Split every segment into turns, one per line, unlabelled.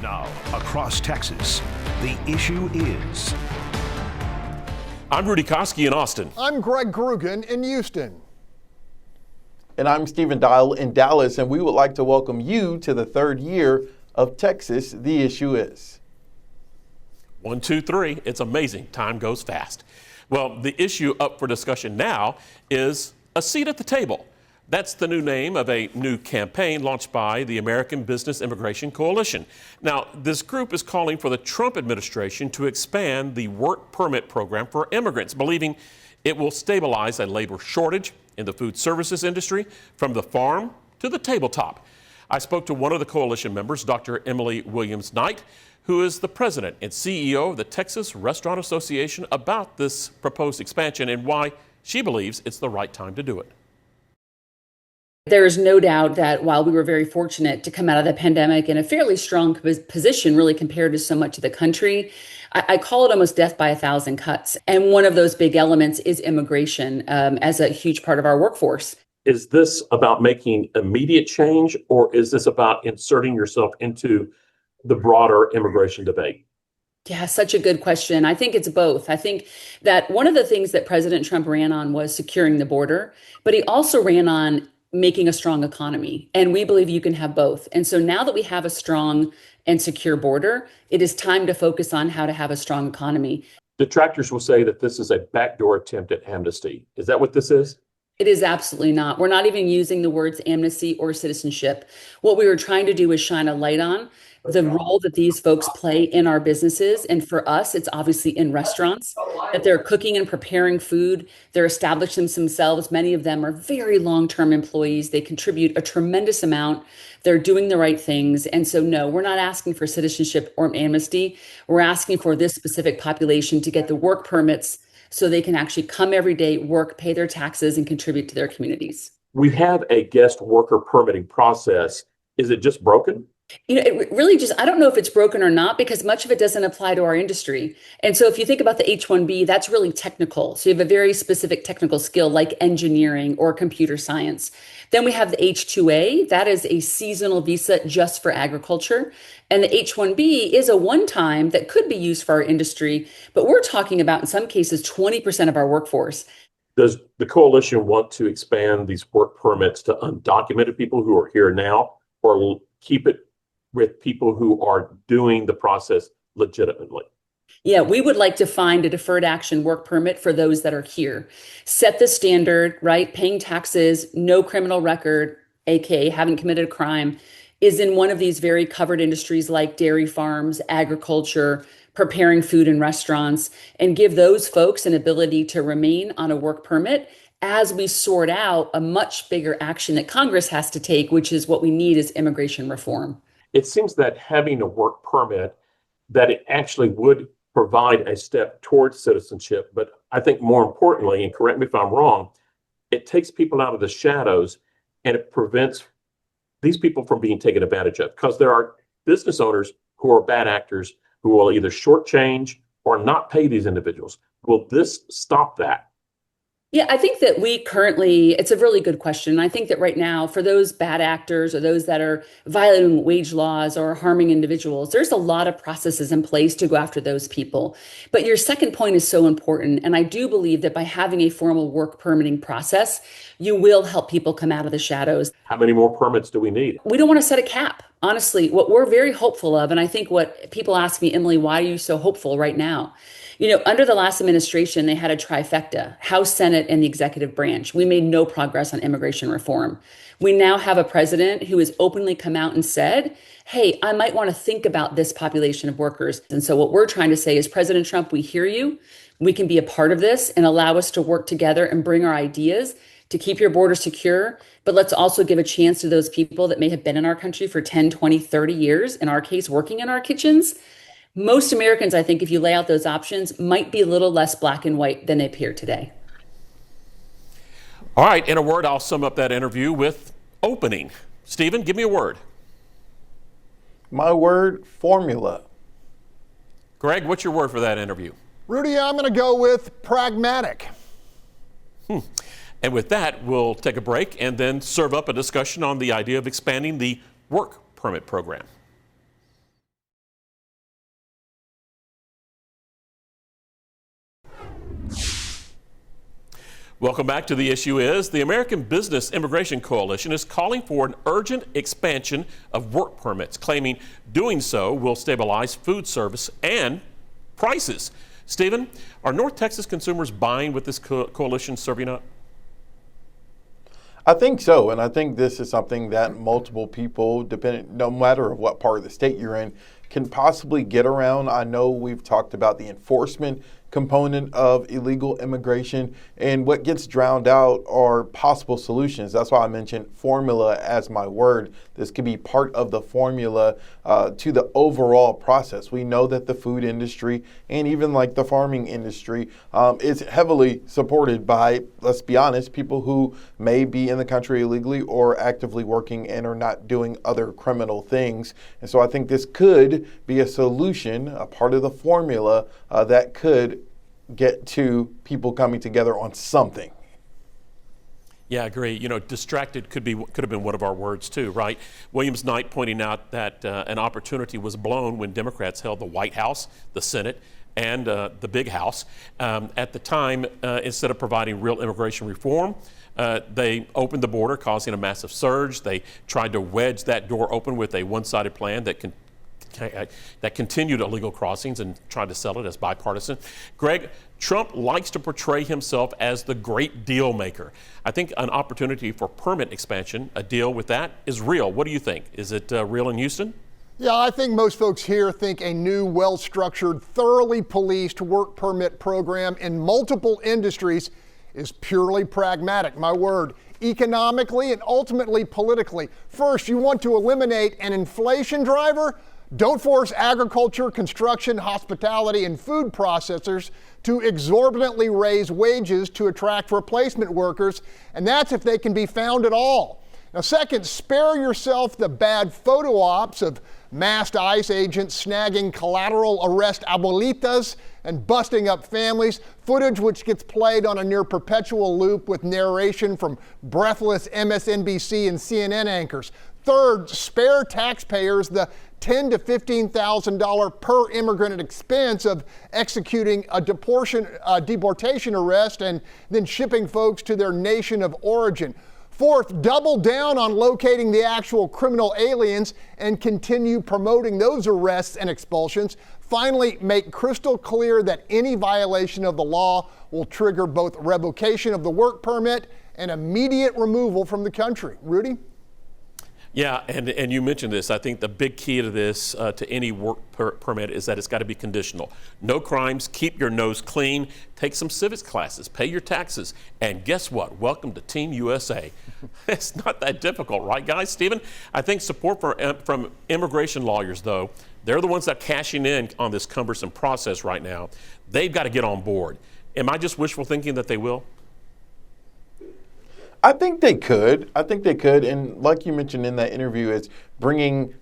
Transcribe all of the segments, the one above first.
Now, across Texas, the issue is.
I'm Rudy Koski in Austin.
I'm Greg Grugan in Houston.
And I'm Stephen Dial in Dallas, and we would like to welcome you to the third year of Texas, The Issue Is.
1, 2, 3. It's amazing. Time goes fast. Well, the issue up for discussion now is a seat at the table. That's the new name of a new campaign launched by the American Business Immigration Coalition. Now, this group is calling for the Trump administration to expand the work permit program for immigrants, believing it will stabilize a labor shortage in the food services industry from the farm to the tabletop. I spoke to one of the coalition members, Dr. Emily Williams-Knight, who is the president and CEO of the Texas Restaurant Association, about this proposed expansion and why she believes it's the right time to do it.
There is no doubt that while we were very fortunate to come out of the pandemic in a fairly strong position, really compared to so much of the country, I call it almost death by a thousand cuts. And one of those big elements is immigration as a huge part of our workforce.
Is this about making immediate change, or is this about inserting yourself into the broader immigration debate?
Yeah, such a good question. I think it's both. I think that one of the things that President Trump ran on was securing the border, but he also ran on making a strong economy. And we believe you can have both. And so now that we have a strong and secure border, it is time to focus on how to have a strong economy.
Detractors will say that this is a backdoor attempt at amnesty. Is that what this is?
It is absolutely not. We're not even using the words amnesty or citizenship. What we were trying to do is shine a light on the role that these folks play in our businesses. And for us, it's obviously in restaurants, that they're cooking and preparing food. They're establishing themselves. Many of them are very long-term employees. They contribute a tremendous amount. They're doing the right things. And so, no, we're not asking for citizenship or amnesty. We're asking for this specific population to get the work permits so they can actually come every day, work, pay their taxes, and contribute to their communities.
We have a guest worker permitting process. Is it just broken?
You know, it really just, I don't know if it's broken or not, because much of it doesn't apply to our industry. And so if you think about the H-1B, that's really technical. So you have a very specific technical skill like engineering or computer science. Then we have the H-2A, that is a seasonal visa just for agriculture. And the H-1B is a one-time that could be used for our industry, but we're talking about, in some cases, 20% of our workforce.
Does the coalition want to expand these work permits to undocumented people who are here now, or keep it with people who are doing the process legitimately?
Yeah, we would like to find a deferred action work permit for those that are here. Set the standard, right? Paying taxes, no criminal record, aka haven't committed a crime, is in one of these very covered industries like dairy farms, agriculture, preparing food in restaurants, and give those folks an ability to remain on a work permit as we sort out a much bigger action that Congress has to take, which is what we need is immigration reform.
It seems that having a work permit, that it actually would provide a step towards citizenship. But I think more importantly, and correct me if I'm wrong, it takes people out of the shadows and it prevents these people from being taken advantage of, because there are business owners who are bad actors who will either shortchange or not pay these individuals. Will this stop that?
Yeah, I think that it's a really good question. I think that right now, for those bad actors or those that are violating wage laws or harming individuals, there's a lot of processes in place to go after those people. But your second point is so important. And I do believe that by having a formal work permitting process, you will help people come out of the shadows.
How many more permits do we need?
We don't want to set a cap. Honestly, what we're very hopeful of, and I think what people ask me, Emily, why are you so hopeful right now? You know, under the last administration, they had a trifecta, House, Senate, and the executive branch. We made no progress on immigration reform. We now have a president who has openly come out and said, hey, I might want to think about this population of workers. And so what we're trying to say is, President Trump, we hear you. We can be a part of this and allow us to work together and bring our ideas to keep your border secure. But let's also give a chance to those people that may have been in our country for 10, 20, 30 years, in our case, working in our kitchens. Most Americans, I think, if you lay out those options, might be a little less black and white than they appear today.
All right, in a word, I'll sum up that interview with opening. Stephen, give me a word.
My word, formula.
Greg, what's your word for that interview?
Rudy, I'm going to go with pragmatic.
And with that, we'll take a break and then serve up a discussion on the idea of expanding the work permit program. Welcome back to The Issue Is. The American Business Immigration Coalition is calling for an urgent expansion of work permits, claiming doing so will stabilize food service and prices. Stephen, are North Texas consumers buying what this coalition serving up?
I think so, and I think this is something that multiple people, no matter what part of the state you're in, can possibly get around. I know we've talked about the enforcement component of illegal immigration, and what gets drowned out are possible solutions. That's why I mentioned formula as my word. This could be part of the formula to the overall process. We know that the food industry and even like the farming industry is heavily supported by, let's be honest, people who may be in the country illegally or actively working and are not doing other criminal things. And so I think this could be a solution, a part of the formula that could get to people coming together on something.
Yeah, I agree. You know, distracted could have been one of our words too, right? Williams Knight pointing out that an opportunity was blown when Democrats held the White House, the Senate, and the Big House. At the time, instead of providing real immigration reform, they opened the border, causing a massive surge. They tried to wedge that door open with a one-sided plan that continued illegal crossings and tried to sell it as bipartisan. Greg, Trump likes to portray himself as the great deal maker. I think an opportunity for permit expansion, a deal with that, is real. What do you think? Is it real in Houston?
Yeah, I think most folks here think a new, well-structured, thoroughly policed work permit program in multiple industries is purely pragmatic. My word. Economically and ultimately politically. First, you want to eliminate an inflation driver? Don't force agriculture, construction, hospitality, and food processors to exorbitantly raise wages to attract replacement workers, and that's if they can be found at all. Now, second, spare yourself the bad photo ops of masked ICE agents snagging collateral arrest abuelitas and busting up families, footage which gets played on a near perpetual loop with narration from breathless MSNBC and CNN anchors. Third, spare taxpayers the $10,000 to $15,000 per immigrant expense of executing a deportation arrest and then shipping folks to their nation of origin. Fourth, double down on locating the actual criminal aliens and continue promoting those arrests and expulsions. Finally, make crystal clear that any violation of the law will trigger both revocation of the work permit and immediate removal from the country. Rudy?
Yeah, and you mentioned this. I think the big key to this, to any work permit, is that it's got to be conditional. No crimes, keep your nose clean, take some civics classes, pay your taxes, and guess what? Welcome to Team USA. It's not that difficult, right, guys? Stephen, I think support from immigration lawyers, though, they're the ones that are cashing in on this cumbersome process right now. They've got to get on board. Am I just wishful thinking that they will?
I think they could. And like you mentioned in that interview, it's bringing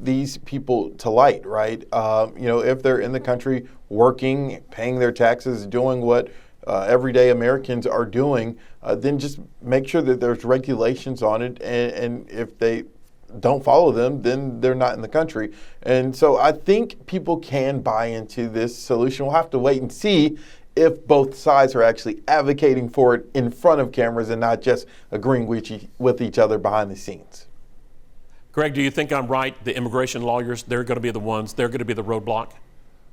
these people to light, right? If they're in the country working, paying their taxes, doing what everyday Americans are doing, then just make sure that there's regulations on it. And if they don't follow them, then they're not in the country. And so I think people can buy into this solution. We'll have to wait and see if both sides are actually advocating for it in front of cameras and not just agreeing with each other behind the scenes.
Greg, do you think I'm right? The immigration lawyers, they're going to be the roadblock?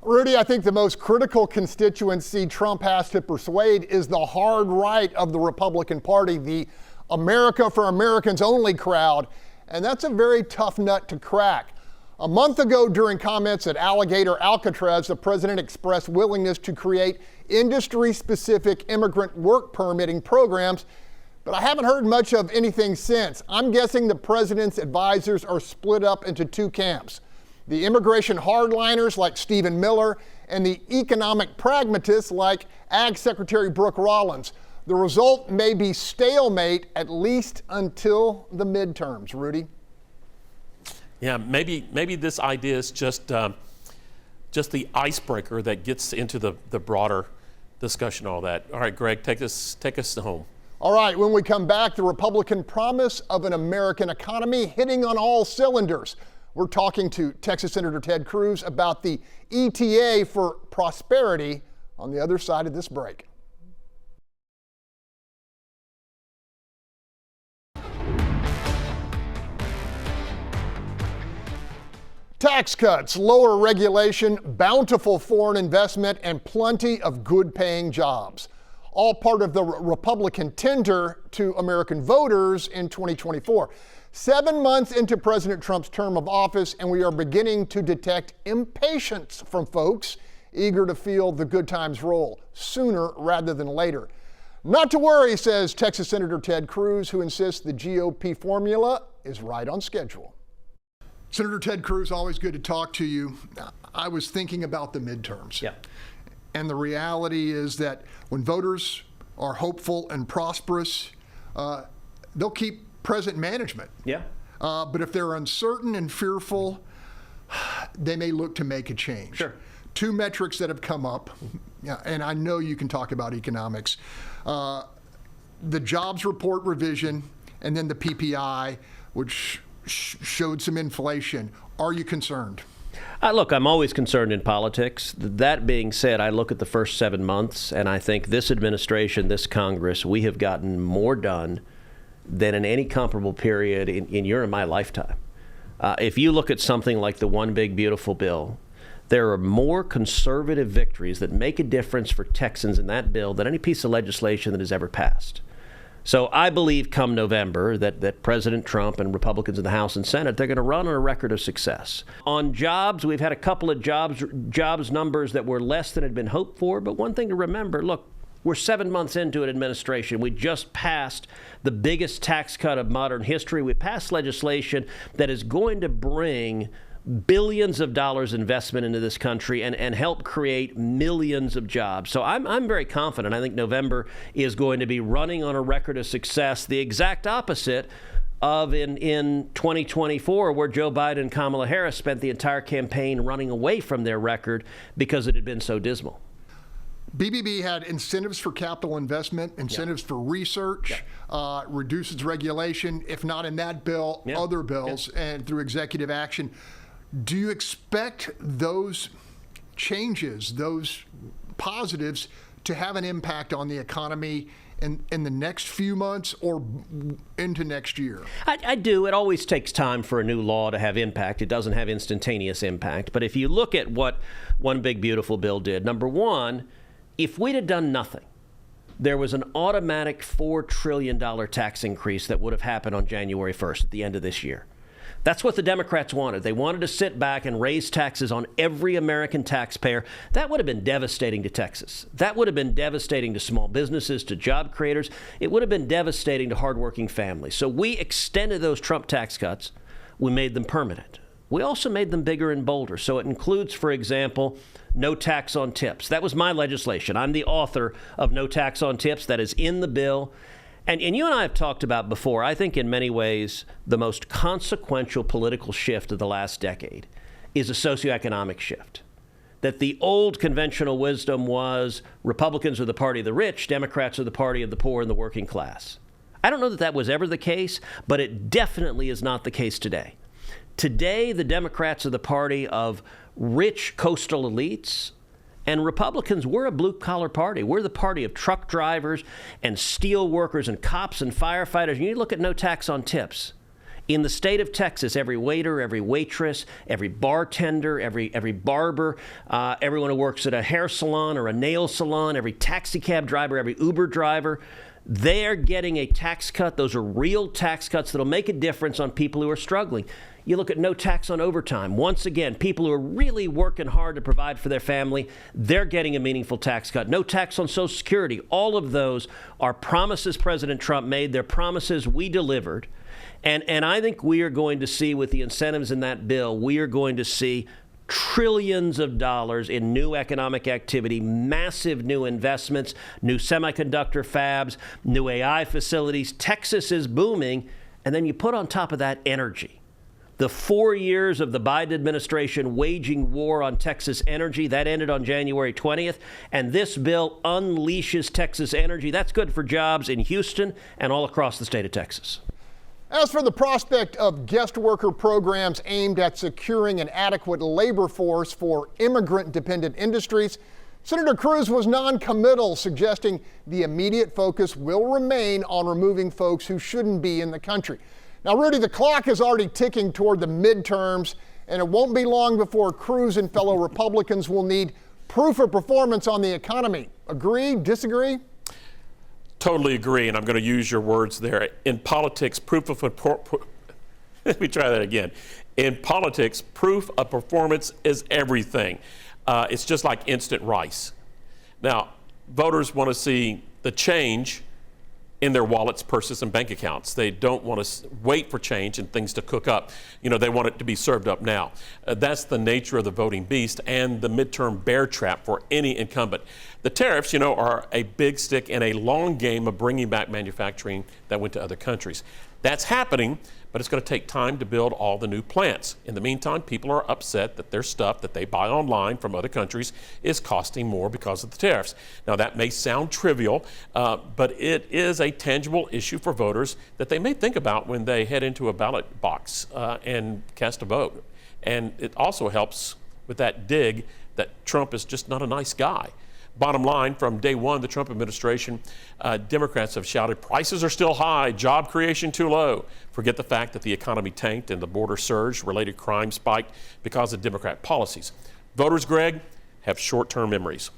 Rudy, I think the most critical constituency Trump has to persuade is the hard right of the Republican Party, the America for Americans only crowd. And that's a very tough nut to crack. A month ago, during comments at Alligator Alcatraz, the president expressed willingness to create industry-specific immigrant work permitting programs, but I haven't heard much of anything since. I'm guessing the president's advisors are split up into two camps: the immigration hardliners like Stephen Miller and the economic pragmatists like Ag Secretary Brooke Rollins. The result may be stalemate, at least until the midterms. Rudy?
Yeah, maybe this idea is just the icebreaker that gets into the broader discussion, all that. All right, Greg, take us home.
All right, when we come back, the Republican promise of an American economy hitting on all cylinders. We're talking to Texas Senator Ted Cruz about the ETA for prosperity on the other side of this break. Tax cuts, lower regulation, bountiful foreign investment, and plenty of good-paying jobs. All part of the Republican tender to American voters in 2024. 7 months into President Trump's term of office, and we are beginning to detect impatience from folks eager to feel the good times roll sooner rather than later. Not to worry, says Texas Senator Ted Cruz, who insists the GOP formula is right on schedule. Senator Ted Cruz, always good to talk to you. I was thinking about the midterms.
Yeah.
And the reality is that when voters are hopeful and prosperous, they'll keep present management.
Yeah.
But if they're uncertain and fearful, they may look to make a change.
Sure.
Two metrics that have come up, and I know you can talk about economics, the jobs report revision and then the PPI, which showed some inflation. Are you concerned?
Look, I'm always concerned in politics. That being said, I look at the first 7 months, and I think this administration, this Congress, we have gotten more done than in any comparable period in your and my lifetime. If you look at something like the One Big Beautiful Bill, there are more conservative victories that make a difference for Texans in that bill than any piece of legislation that has ever passed. So I believe come November that President Trump and Republicans in the House and Senate, they're going to run on a record of success. On jobs, we've had a couple of jobs numbers that were less than had been hoped for. But one thing to remember, look, we're 7 months into an administration. We just passed the biggest tax cut of modern history. We passed legislation that is going to bring billions of dollars investment into this country and help create millions of jobs. So I'm very confident. I think November is going to be running on a record of success, the exact opposite of in 2024, where Joe Biden and Kamala Harris spent the entire campaign running away from their record because it had been so dismal.
BBB had incentives for capital investment, incentives for research, reduces regulation, if not in that bill, other bills, and through executive action. Do you expect those changes, those positives, to have an impact on the economy in the next few months or into next year?
I do. It always takes time for a new law to have impact. It doesn't have instantaneous impact. But if you look at what One Big Beautiful Bill did, number one, if we'd have done nothing, there was an automatic $4 trillion tax increase that would have happened on January 1st at the end of this year. That's what the Democrats wanted. They wanted to sit back and raise taxes on every American taxpayer. That would have been devastating to Texas. That would have been devastating to small businesses, to job creators. It would have been devastating to hardworking families. So we extended those Trump tax cuts. We made them permanent. We also made them bigger and bolder. So it includes, for example, no tax on tips. That was my legislation. I'm the author of No Tax on Tips. That is in the bill. And you and I have talked about before, I think in many ways, the most consequential political shift of the last decade is a socioeconomic shift. That the old conventional wisdom was Republicans are the party of the rich, Democrats are the party of the poor and the working class. I don't know that that was ever the case, but it definitely is not the case today. Today, the Democrats are the party of rich coastal elites, and Republicans, we're a blue-collar party. We're the party of truck drivers and steel workers and cops and firefighters. And you look at no tax on tips. In the state of Texas, every waiter, every waitress, every bartender, every barber, everyone who works at a hair salon or a nail salon, every taxi cab driver, every Uber driver, they're getting a tax cut. Those are real tax cuts that'll make a difference on people who are struggling. You look at no tax on overtime. Once again, people who are really working hard to provide for their family, they're getting a meaningful tax cut. No tax on Social Security. All of those are promises President Trump made. They're promises we delivered. And I think we are going to see with the incentives in that bill, we are going to see trillions of dollars in new economic activity, massive new investments, new semiconductor fabs, new AI facilities. Texas is booming. And then you put on top of that energy. The 4 years of the Biden administration waging war on Texas energy, that ended on January 20th. And this bill unleashes Texas energy. That's good for jobs in Houston and all across the state of Texas.
As for the prospect of guest worker programs aimed at securing an adequate labor force for immigrant-dependent industries, Senator Cruz was non-committal, suggesting the immediate focus will remain on removing folks who shouldn't be in the country. Now, Rudy, the clock is already ticking toward the midterms, And it won't be long before Cruz and fellow Republicans will need proof of performance on the economy. Agree? Disagree?
Totally agree, and I'm going to use your words there. In politics, let me try that again. In politics, proof of performance is everything. It's just like instant rice. Now, voters want to see the change in their wallets, purses, and bank accounts. They don't want to wait for change and things to cook up. They want it to be served up now. That's the nature of the voting beast and the midterm bear trap for any incumbent. The tariffs, are a big stick in a long game of bringing back manufacturing that went to other countries. That's happening, but it's going to take time to build all the new plants. In the meantime, people are upset that their stuff that they buy online from other countries is costing more because of the tariffs. Now, that may sound trivial, but it is a tangible issue for voters that they may think about when they head into a ballot box and cast a vote. And it also helps with that dig that Trump is just not a nice guy. Bottom line, from day one, the Trump administration, Democrats have shouted, prices are still high, job creation too low. Forget the fact that the economy tanked and the border surged, related crime spiked because of Democrat policies. Voters, Greg, have short-term memories.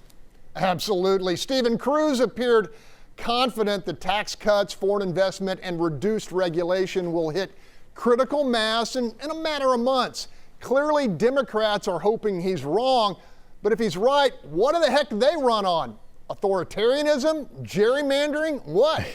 Absolutely. Stephen Cruz appeared confident that tax cuts, foreign investment, and reduced regulation will hit critical mass in a matter of months. Clearly, Democrats are hoping he's wrong. But if he's right, what the heck do they run on? Authoritarianism? Gerrymandering? What?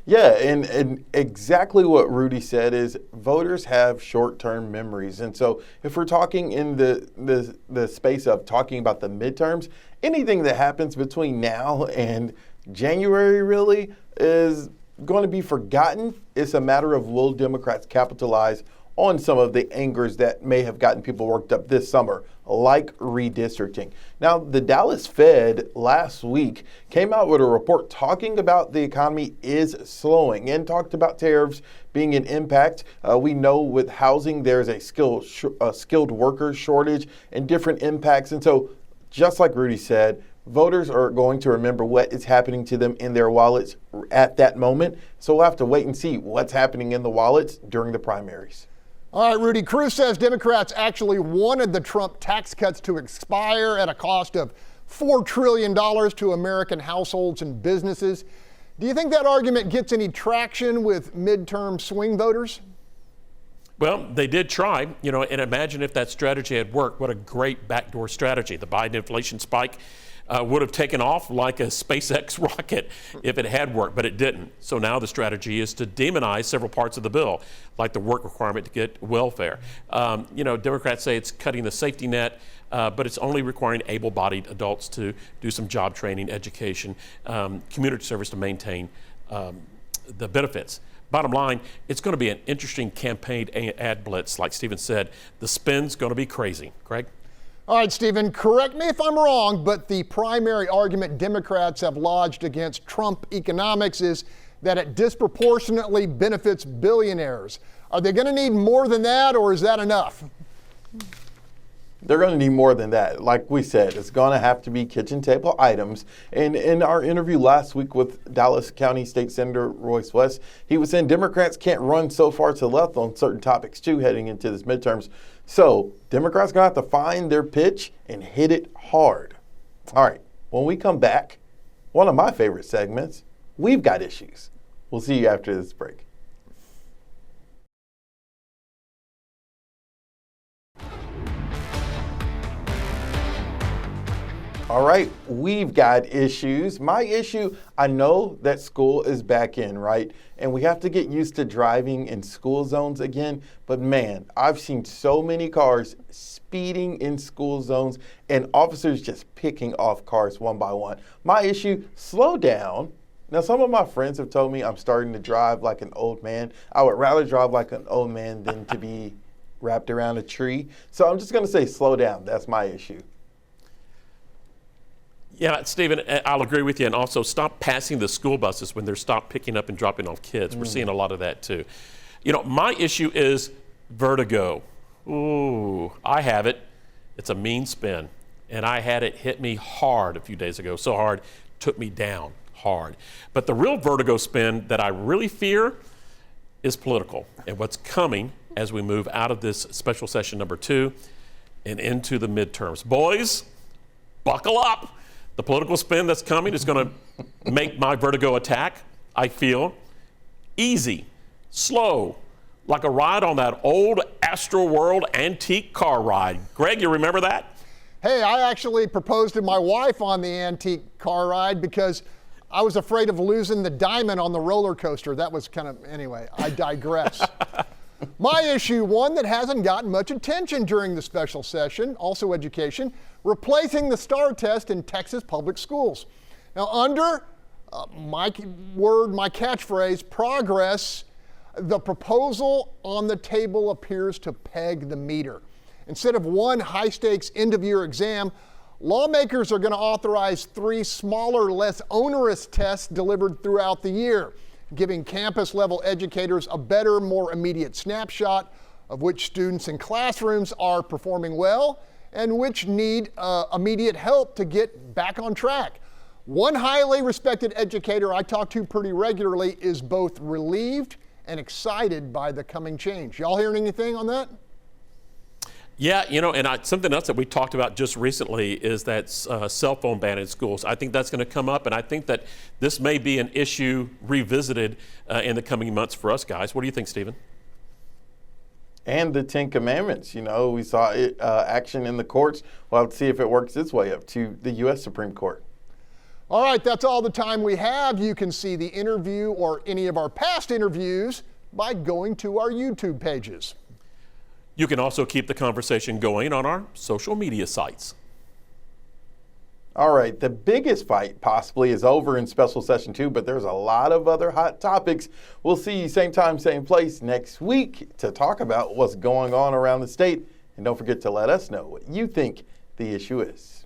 Yeah, and exactly what Rudy said is voters have short-term memories. And so if we're talking in the space of talking about the midterms, anything that happens between now and January really is going to be forgotten. It's a matter of will Democrats capitalize on some of the angers that may have gotten people worked up this summer, like redistricting. Now, the Dallas Fed last week came out with a report talking about the economy is slowing and talked about tariffs being an impact. We know with housing, there's a skilled worker shortage and different impacts. And so, just like Rudy said, voters are going to remember what is happening to them in their wallets at that moment. So we'll have to wait and see what's happening in the wallets during the primaries.
All right, Rudy, Cruz says Democrats actually wanted the Trump tax cuts to expire at a cost of $4 trillion to American households and businesses. Do you think that argument gets any traction with midterm swing voters?
Well, they did try, and imagine if that strategy had worked. What a great backdoor strategy. The Biden inflation spike would have taken off like a SpaceX rocket if it had worked, but it didn't. So now the strategy is to demonize several parts of the bill, like the work requirement to get welfare. Democrats say it's cutting the safety net, but it's only requiring able-bodied adults to do some job training, education, community service to maintain the benefits. Bottom line, it's going to be an interesting campaign ad blitz. Like Stephen said, the spin's going to be crazy. Craig?
All right, Stephen, correct me if I'm wrong, but the primary argument Democrats have lodged against Trump economics is that it disproportionately benefits billionaires. Are they going to need more than that, or is that enough?
They're going to need more than that. Like we said, it's going to have to be kitchen table items. And in our interview last week with Dallas County State Senator Royce West, he was saying Democrats can't run so far to the left on certain topics, too, heading into this midterms. So Democrats are going to have to find their pitch and hit it hard. All right, when we come back, one of my favorite segments, We've Got Issues. We'll see you after this break. All right, we've got issues. My issue, I know that school is back in, right? And we have to get used to driving in school zones again. But man, I've seen so many cars speeding in school zones and officers just picking off cars one by one. My issue, slow down. Now, some of my friends have told me I'm starting to drive like an old man. I would rather drive like an old man than to be wrapped around a tree. So I'm just going to say slow down. That's my issue.
Yeah, Stephen, I'll agree with you. And also stop passing the school buses when they're stopped picking up and dropping off kids. We're seeing a lot of that too. My issue is vertigo. Ooh, I have it. It's a mean spin. And I had it hit me hard a few days ago. So hard, took me down hard. But the real vertigo spin that I really fear is political. And what's coming as we move out of this special session number 2 and into the midterms. Boys, buckle up. The political spin that's coming is going to make my vertigo attack, I feel, easy, slow, like a ride on that old Astroworld antique car ride. Greg, you remember that?
Hey, I actually proposed to my wife on the antique car ride because I was afraid of losing the diamond on the roller coaster. That was anyway, I digress. My issue, one that hasn't gotten much attention during the special session, also education, replacing the STAR test in Texas public schools. Now, under my catchphrase, progress, the proposal on the table appears to peg the meter. Instead of one high-stakes end-of-year exam, lawmakers are going to authorize 3 smaller, less onerous tests delivered throughout the year, giving campus-level educators a better, more immediate snapshot of which students in classrooms are performing well and which need immediate help to get back on track. One highly respected educator I talk to pretty regularly is both relieved and excited by the coming change. Y'all hearing anything on that?
Yeah, and something else that we talked about just recently is that cell phone ban in schools. I think that's going to come up, and I think that this may be an issue revisited in the coming months for us guys. What do you think, Stephen?
And the 10 Commandments, we saw it, action in the courts. We'll have to see if it works its way up to the U.S. Supreme Court.
All right, that's all the time we have. You can see the interview or any of our past interviews by going to our YouTube pages.
You can also keep the conversation going on our social media sites.
All right, the biggest fight possibly is over in Special Session 2, but there's a lot of other hot topics. We'll see you same time, same place next week to talk about what's going on around the state. And don't forget to let us know what you think the issue is.